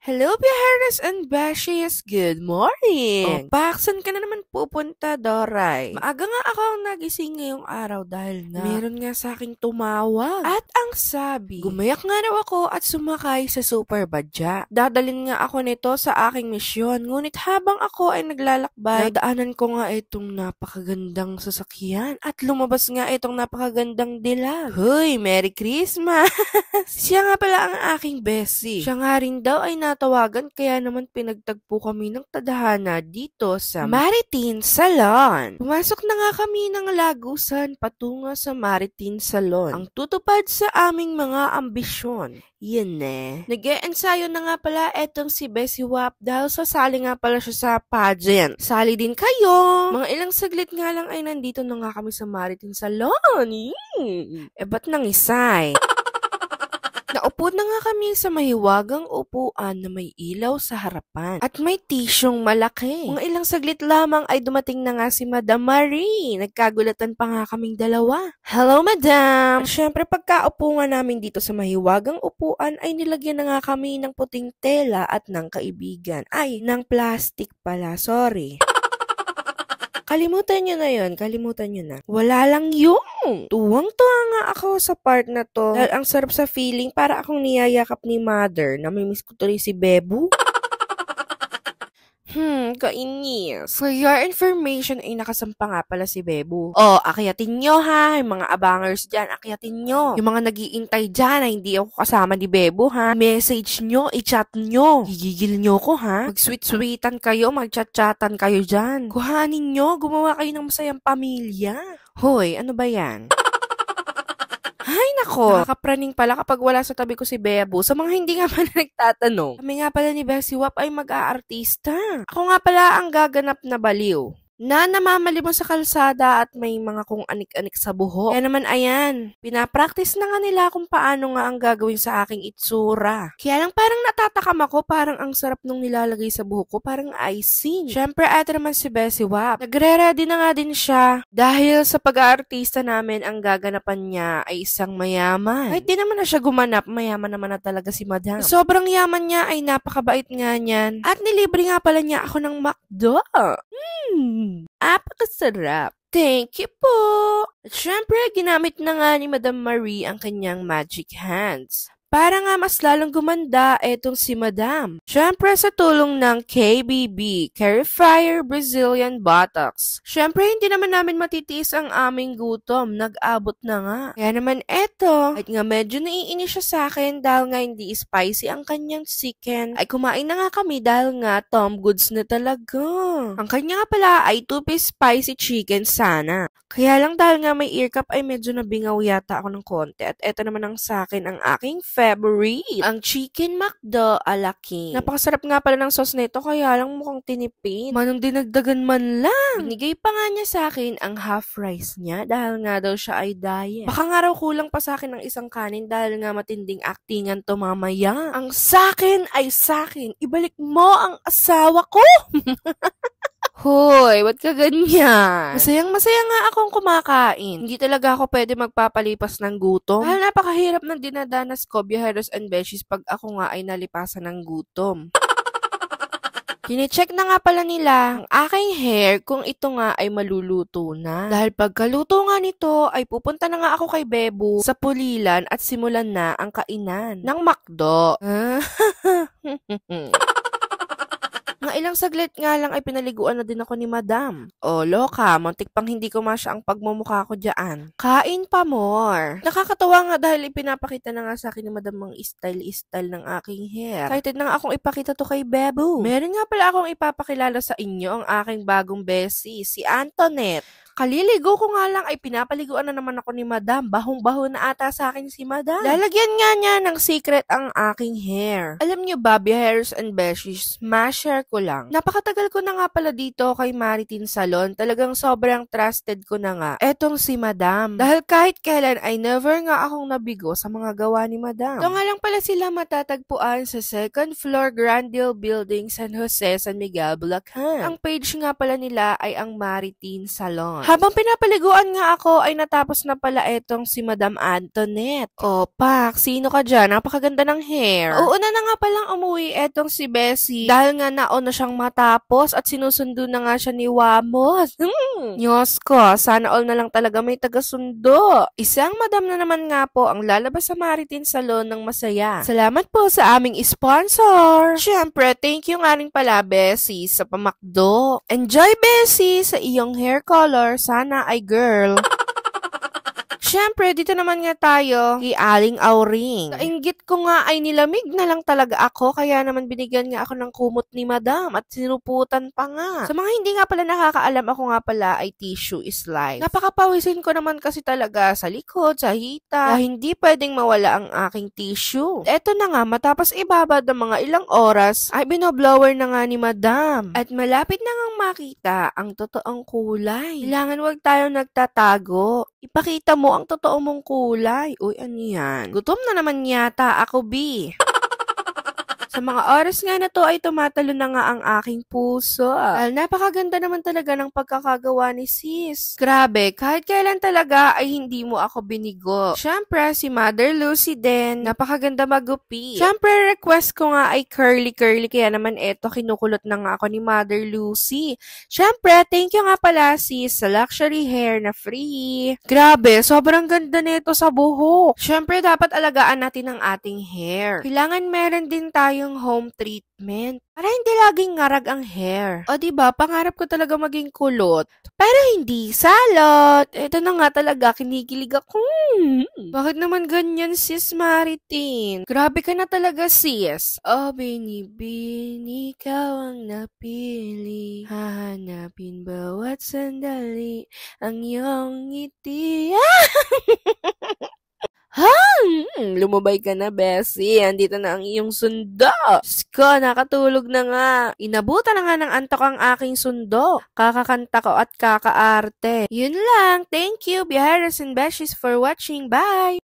Hello, Biharas and Bashies! Good morning! Saan ka na naman pupunta, Doray? Maaga nga ako ang nagising ngayong araw dahil nga meron nga sa aking tumawag. At ang sabi, gumayak nga raw ako at sumakay sa super badya. Dadalin nga ako nito sa aking misyon. Ngunit habang ako ay naglalakbay, nadaanan ko nga itong napakagandang sasakyan at lumabas nga itong napakagandang dilag. Hoy, Merry Christmas! Siya nga pala ang aking bestie. Siya nga rin daw ay natawagan kaya naman pinagtagpo kami ng tadhana dito sa Maritime Salon. Pumasok na nga kami ng lagusan patungo sa Maritime Salon. Ang tutupad sa aming mga ambisyon. Yan eh. Nag-e-ensayo na nga pala etong si Bessie Wap dahil sasali nga pala siya sa pageant. Sali din kayo! Mga ilang saglit nga lang ay nandito na nga kami sa Maritime Salon. Ba't nangisay? Naupo na nga kami sa mahiwagang upuan na may ilaw sa harapan at may tisyong malaki. Mga ilang saglit lamang ay dumating na nga si Madam Marie. Nagkagulatan pa nga kaming dalawa. Hello, Madam! Siyempre pagkaupo nga namin dito sa mahiwagang upuan ay nilagyan na nga kami ng puting tela at ng kaibigan. Ay, ng plastic pala. Sorry. Kalimutan nyo na yun. Kalimutan nyo na. Wala lang yun. Tuwang-tuwa nga ako sa part na to. Dahil ang sarap sa feeling para akong niyayakap ni Mother na may miss ko tuloy si Bebu. Kainis. For your information, ay nakasampa nga pala si Bebu. Akyatin nyo ha, yung mga abangers dyan, akyatin nyo. Yung mga nag-iintay dyan na hindi ako kasama ni Bebu ha, message nyo, i-chat nyo. Gigigil nyo ko ha. Mag-sweet-sweetan kayo, mag-chat-chatan kayo dyan. Kuhanin nyo, gumawa kayo ng masayang pamilya. Hoy, ano ba yan? Ay, nako. Nakakapraning pala kapag wala sa tabi ko si Bebu. Sa mga hindi nga pala nagtatanong, kami nga pala ni Bessie Wap ay mag-aartista. Ako nga pala ang gaganap na baliw na namamali mo sa kalsada at may mga kung anik-anik sa buhok. Kaya naman ayan, pinapractice na nga nila kung paano nga ang gagawin sa aking itsura. Kaya lang parang natatakam ako, parang ang sarap nung nilalagay sa buhok ko, parang icing. Siyempre, eto naman si Bessie Wap. Nagre-ready na nga din siya dahil sa pag-aartista namin, ang gaganapan niya ay isang mayaman. Kahit di naman na siya gumanap, mayaman naman na talaga si Madam. Sobrang yaman niya ay napakabait nga niyan. At nilibre nga pala niya ako ng McDo. Apakasarap. Thank you po! At syempre, ginamit na nga ni Madam Marie ang kanyang magic hands. Para nga mas lalong gumanda etong si Madam. Syempre sa tulong ng KBB, Clarifier Brazilian Botox. Syempre hindi naman namin matitiis ang aming gutom. Nag-abot na nga. Kaya naman eto, kahit nga medyo naiinis siya sa akin dahil nga hindi spicy ang kanyang chicken, ay kumain na nga kami dahil nga Tom Goods na talaga. Ang kanya nga pala ay 2-piece spicy chicken sana. Kaya lang dahil nga may ear cup ay medyo nabingaw yata ako ng konti. At eto naman ang sa akin ang aking favorite, ang Chicken McDo a la King. Napakasarap nga pala ng sauce nito kaya lang mukhang tinipid. Manong dinagdagan man lang. Binigay pa nga niya sa akin ang half rice niya dahil nga daw siya ay diet. Baka nga raw kulang pa sa akin ng isang kanin dahil nga matinding actingan to mamaya. Ang sa akin ay sa akin. Ibalik mo ang asawa ko! Hoy, ba't ka ganyan? Masayang-masaya nga akong kumakain. Hindi talaga ako pwede magpapalipas ng gutom. Dahil napakahirap ng dinadanas ko, Biharas and Beshies, pag ako nga ay nalipasan ng gutom. Kine-check na nga pala nila ang aking hair kung ito nga ay maluluto na. Dahil pagkaluto nga nito ay pupunta na nga ako kay Bebu sa pulilan at simulan na ang kainan ng McDo. Mga ilang saglit nga lang ay pinaliguan na din ako ni Madam. Loka, muntik pang hindi ko masya ang pagmumukha ko dyan. Kain pa more. Nakakatawa nga dahil ipinapakita na nga sa akin ni Madam ang style-style ng aking hair. Excited na nga akong ipakita to kay Bebu. Meron nga pala akong ipapakilala sa inyo ang aking bagong bestie, si Antoinette. Kaliligo ko nga lang ay pinapaliguan na naman ako ni Madam. Bahong-baho na ata sa akin si Madam. Lalagyan nga niya ng secret ang aking hair. Alam niyo ba, Biharas and Beshies, ma-share ko lang. Napakatagal ko na nga pala dito kay Maritime Salon. Talagang sobrang trusted ko na nga etong si Madam. Dahil kahit kailan ay never nga akong nabigo sa mga gawa ni Madam. Ito nga lang pala sila matatagpuan sa 2nd floor Grandel Building, San Jose, San Miguel, Bulacan. Ang page nga pala nila ay ang Maritime Salon. Habang pinapaliguan nga ako ay natapos na pala etong si Madam Antoinette. O, Pak, sino ka dyan? Napakaganda ng hair. Uuna na nga palang umuwi etong si Bessie dahil nga nauna siyang matapos at sinusundo na nga siya ni Wamos. Diyos ko, sana all na lang talaga may taga-sundo. Isang madam na naman nga po ang lalabas sa Maritin Salon ng masaya. Salamat po sa aming sponsor. Siyempre, thank you nga rin pala, Bessie, sa pamakdo. Enjoy, Bessie, sa iyong hair color. Sana ay girl. Siyempre, dito naman nga tayo kay Aling Auring. Kainggit ko nga ay nilamig na lang talaga ako, kaya naman binigyan nga ako ng kumot ni Madam at sinuputan pa nga. Sa mga hindi nga pala nakakaalam, ako nga pala ay tissue is life. Napakapawisin ko naman kasi talaga sa likod, sa hita, na hindi pwedeng mawala ang aking tissue. Eto na nga, matapos ibabad ng mga ilang oras, ay binoblower na nga ni Madam. At malapit na ngang makita ang totoong kulay. Kailangan wag tayo nagtatago. Ipakita mo ang totoo mong kulay. Uy, ano yan? Gutom na naman yata ako, B. Sa mga oras nga na to ay tumatalo na nga ang aking puso. Napakaganda naman talaga ng pagkakagawa ni sis. Grabe, kahit kailan talaga ay hindi mo ako binigo. Siyempre, si Mother Lucy din, napakaganda magupi. Siyempre, request ko nga ay curly-curly, kaya naman eto, kinukulot na nga ako ni Mother Lucy. Siyempre, thank you nga pala sis sa luxury hair na free. Grabe, sobrang ganda nito sa buhok. Siyempre, dapat alagaan natin ang ating hair. Kailangan meron din tayong home treatment para hindi laging ngarag ang hair. O diba, pangarap ko talaga maging kulot. Pero hindi salot. Ito na nga talaga, kinikilig ako. Bakit naman ganyan, sis Maritin? Grabe ka na talaga, sis. Oh, binibin, ikaw ang napili. Hahanapin bawat sandali ang iyong ngiti. Lumabay ka na, Bessie. Andito na ang iyong sundo. Diyos ko, nakatulog na nga. Inabutan na nga ng antok ang aking sundo. Kakakanta ko at kakaarte. Yun lang. Thank you, Biharas and Beshies, for watching. Bye!